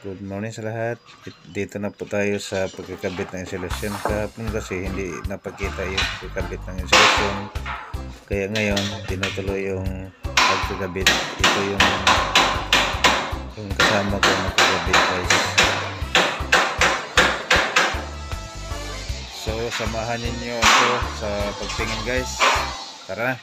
Good morning sa lahat. Dito na po tayo sa pagkakabit ng insulation. Kahapon kasi hindi napakita yung pagkakabit ng insulation. Kaya ngayon, tinutuloy yung pagkakabit. Ito yung kasama ko na pagkakabit, guys. So, samahan ninyo ako sa pagtingin, guys. Tara na.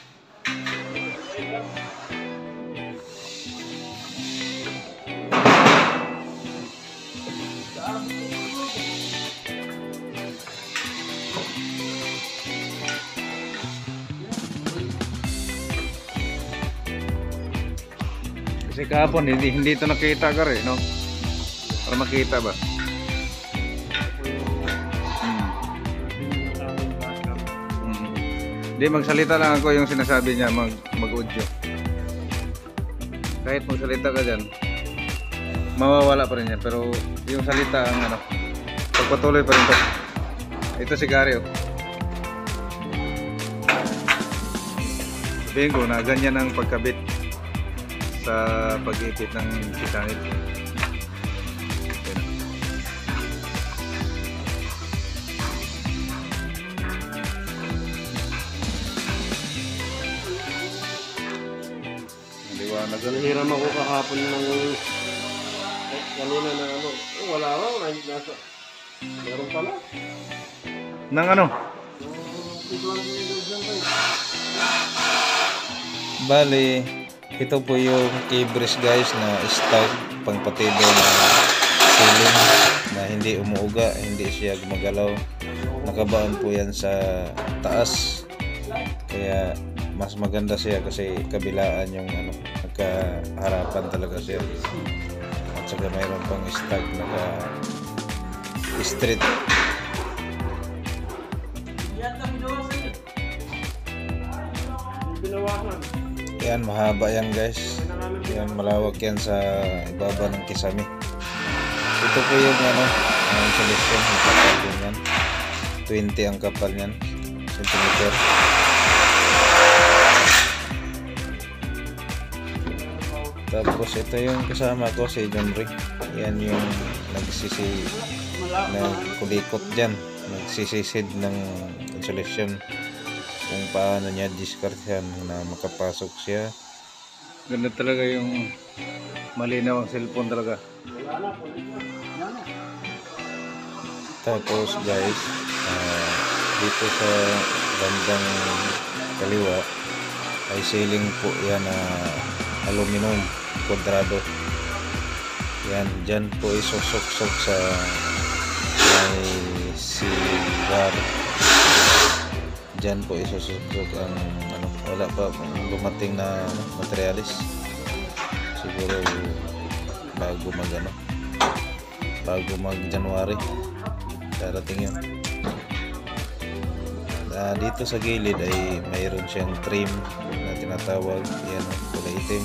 Kasi kahapon hindi ito nakita ka rin, no? Para makita ba? Hindi, magsalita lang ako yung sinasabi niya, mag-audio. Kahit magsalita ka dyan, mawawala pa rin yan. Pero yung salita ang ano, pagpatuloy pa rin ito. Ito si Gary, oh. Sabihin ko na ganyan ang pagkabit sa pag-ipit ng kisangit. Naghiram ako kahapon ng kanina na ano. Wala raw, nasa meron pala. Nang ano? Bali, ito po yung key-brace, guys, na stock pangpatibay na ceiling na hindi umuuga, hindi siya gumagalaw. Nakabaon po yan sa taas. Kaya mas maganda siya kasi kabilaan yung ano, nagkaharapan talaga siya. At saka mayroon pang stock naka street. Yan, mahaba yan, guys. Yan, malawak yan sa ibaba ng kisame. Ito po yung ano, insulation, yung kapal din yan. 20 ang kapal yan, centimeter. Tapos ito yung kasama ko, si John Rick. Yan yung nagkulikot dyan, nagsisisid ng insulation kung paano niya discard yan na makapasok siya. Ganda talaga yung malinaw ang cellphone talaga. Tapos, guys, dito sa bandang kaliwa ay ceiling po yan na aluminum kwadrado. Yan, dyan po isusok-sok sa may cigar. Dyan po isusok ang ano, wala pa dumating na ano, materialis. Siguro bago mag January darating yun. Dito sa gilid ay mayroon siyang trim na tinatawag, yan, kulay itim.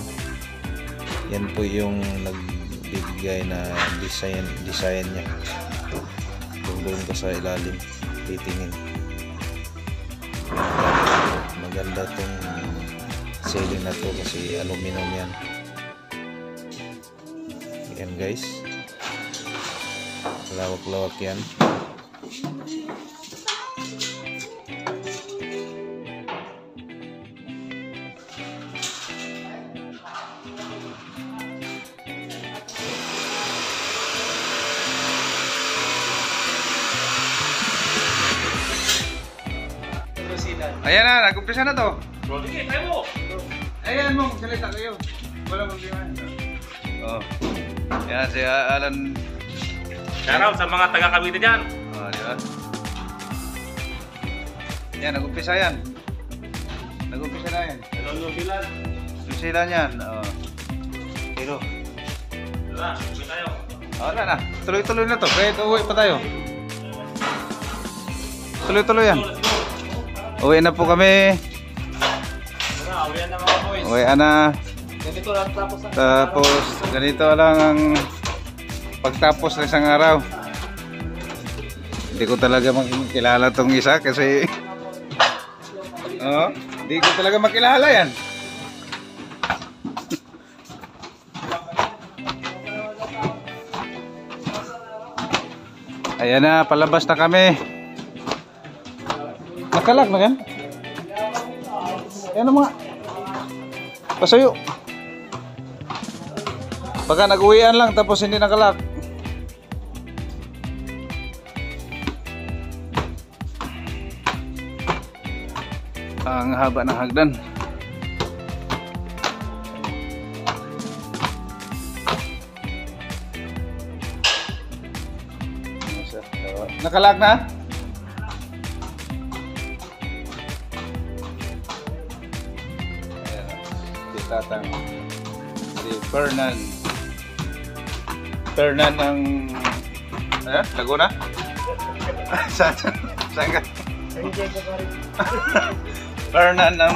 Yan po yung nagbibigay na design niya. Kung doon ka sa ilalim titingin, maganda tong ceiling na to kasi aluminum yan. Yan, guys, lawak-lawak yan. Ayan na, nag-umpisa na to. Sige, tayo mo! Ayan mo, magsalita kayo. Wala problema. Oh. Yan, si Alan. Shoutout sa mga taga-Cavite dyan. Oh, di ba? Yan, nag-umpisa yan. Nag-umpisa na yan. Hello, Bilan. Yung sila niyan. Oh. Pero Wala, uwi tayo. wala na. Tuloy-tuloy na to. Kahit uwi pa tayo. Tuloy-tuloy yan. Uwi na po kami. Uwi na mga boys. Uwi na. Ganito lang tapos. Tapos ganito lang ang pagtapos ng isang araw. Hindi ko talaga makilala tong isa kasi hindi ko talaga makilala yan. Ayan na, palabas na kami. Nakalag na kan? Ayan na mga. Pasuyo. Baka nag-uwian lang tapos hindi nakalak. Ang haba ng hagdan. Nakalag na? Ayan, si Tatang. Si Fernan. Fernan ng Laguna? Saan ka? Fernan ng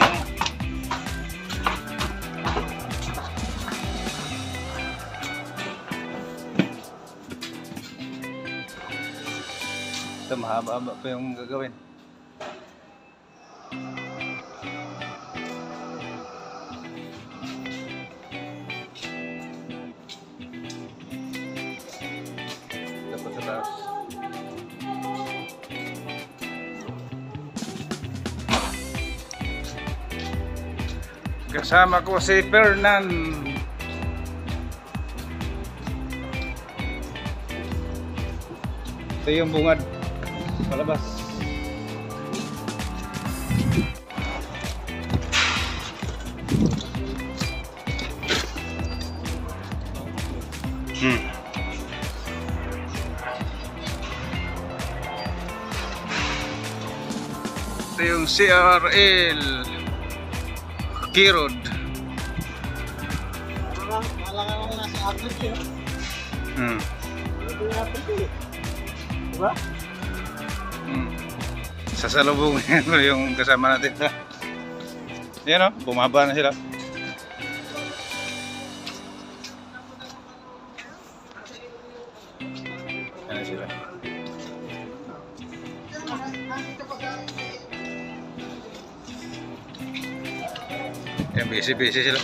ito, mahaba-haba pa yung gagawin. Dapat sa taas. Kasama ko si Fernan. Ito yung bungad. Palabas. Ito yung CRL Kirod. Alang-alang nasa agad eh. Ito yung agad eh. Diba? Sasalubungin ko yung kasama natin. Yan o, bumaba na sila. Yan sila. Yan, busy sila.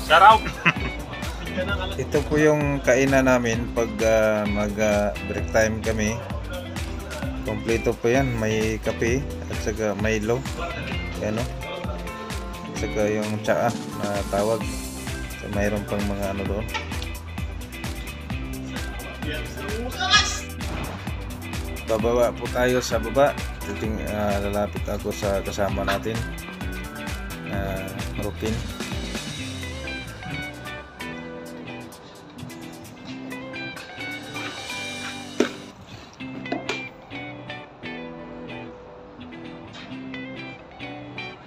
Sarap! Ito po yung kainan namin pag mag break time kami. Kompleto po yan, may kape at saka Milo. Yan o. At saka yung tsaa na tawag. So, mayroon pang mga ano doon. Bababa po tayo sa baba. Lalapit ako sa kasama natin. Rokin.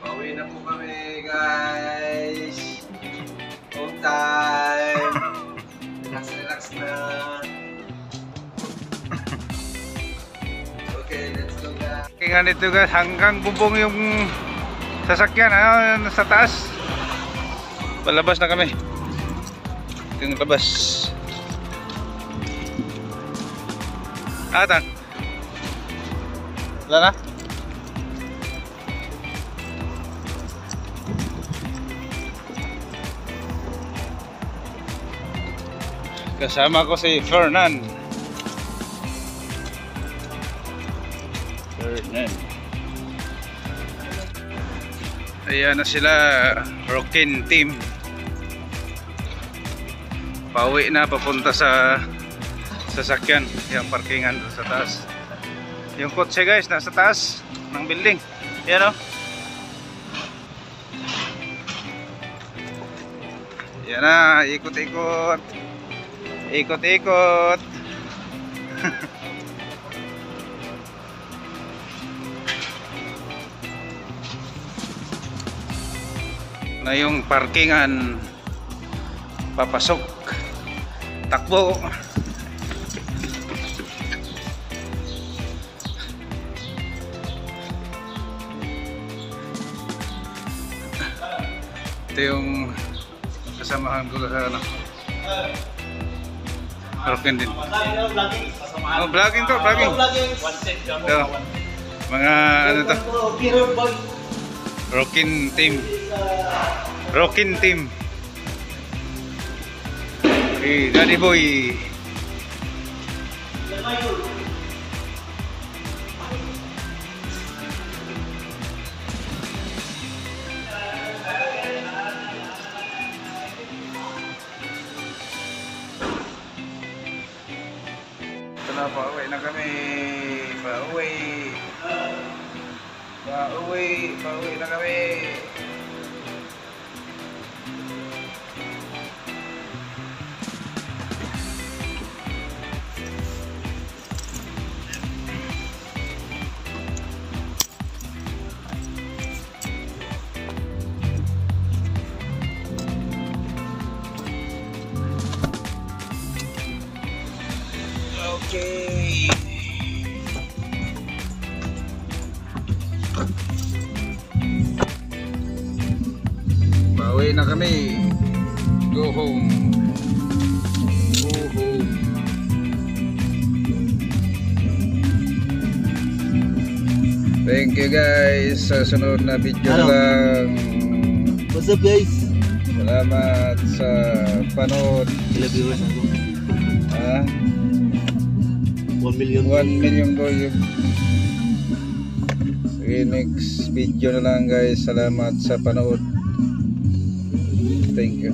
Pauwi na po kami, guys. On time. Relax na. Okay, let's go guys. Tingnan dito guys, hanggang bubong yung sasakyan sa taas. Palabas na kami. Ito yung labas. Atan. Wala na? Kasama ko si Fernan. Ayan na sila, Rokin team. Pauwi na papunta sa sasakyan, yung parkingan sa taas. Yung kotse guys, nasa taas ng building. Ayan o. Ayan na, ikot-ikot. Ikot-ikot. Na yung parkingan papasok, takbo. Ito yung kasamahan ko sa Rokin din. Oh, vlogging to, vlogging. Ito. Mga ano to? Rokin team. Rokin team. Hey, Daddy Boy. Ito na, pauwi na kami. Pauwi. Pauwi na kami. Okay. Pauwi na kami. Go home. Go home. Thank you guys. Sa sunod na video lang. What's up guys? Salamat sa panood. Ilang viewers ako? Ha? 1 million. 1 million go yun. Sige, next video na lang guys. Salamat sa panood. Thank you.